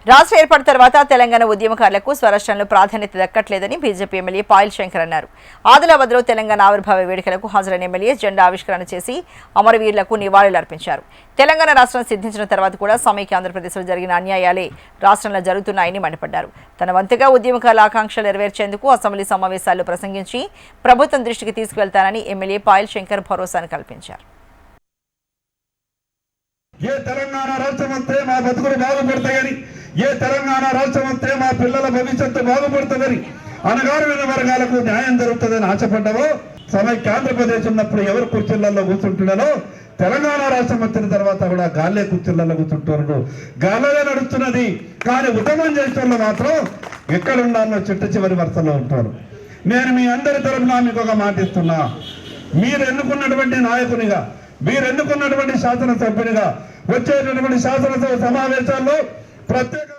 రాష్ట్ర ఏర్పాటు తర్వాత తెలంగాణ ఉద్యమకారులకు స్వరాష్ట్రంలో ప్రాధాన్యత దక్కట్లేదని బీజేపీ ఎమ్మెల్యే పాయల్ శంకర్ అన్నారు. ఆదిలాబాద్లో తెలంగాణ ఆవిర్భావ వేడుకలకు హాజరైన ఎమ్మెల్యే జెండా ఆవిష్కరణ చేసి అమరవీరులకు నివాళులర్పించారు. తెలంగాణ రాష్ట్రం సిద్ధించిన తర్వాత కూడా సమైక్య ఆంధ్రప్రదేశ్లో జరిగిన అన్యాయాలే రాష్ట్రంలో జరుగుతున్నాయని మండిపడ్డారు. తన వంతుగా ఉద్యమకారుల ఆకాంక్షలు నెరవేర్చేందుకు అసెంబ్లీ సమావేశాల్లో ప్రసంగించి ప్రభుత్వం దృష్టికి తీసుకువెళ్తానని ఎమ్మెల్యే పాయల్ శంకర్ భరోసాను కల్పించారు. ఏ తెలంగాణ రాష్ట్రం వస్తే మా బతుకులు బాగుపడతాయని, ఏ తెలంగాణ రాష్ట్రం వస్తే మా పిల్లల భవిష్యత్తు బాగుపడుతుందని, అణగారిన వర్గాలకు న్యాయం జరుగుతుందని ఆశపడ్డావో, సమైక్య ఆంధ్రప్రదేశ్ ఉన్నప్పుడు ఎవరు కుర్చీలలో కూర్చుంటున్నారో తెలంగాణ రాష్ట్రం వచ్చిన తర్వాత కూడా గాల్లే కుర్చీలలో కూర్చుంటున్నారు. గాల్లే నడుస్తున్నది, కానీ ఉద్యమం చేసిన మాత్రం ఎక్కడున్నారో చిట్ట చివరి వరుసలో ఉంటారు. నేను మీ అందరి తరఫున మీకు ఒక మాట ఇస్తున్నా. మీరు ఎన్నుకున్నటువంటి నాయకునిగా, మీరు ఎన్నుకున్నటువంటి శాసనసభ్యునిగా వచ్చేటటువంటి శాసనసభ సమావేశాల్లో ప్రత్యేక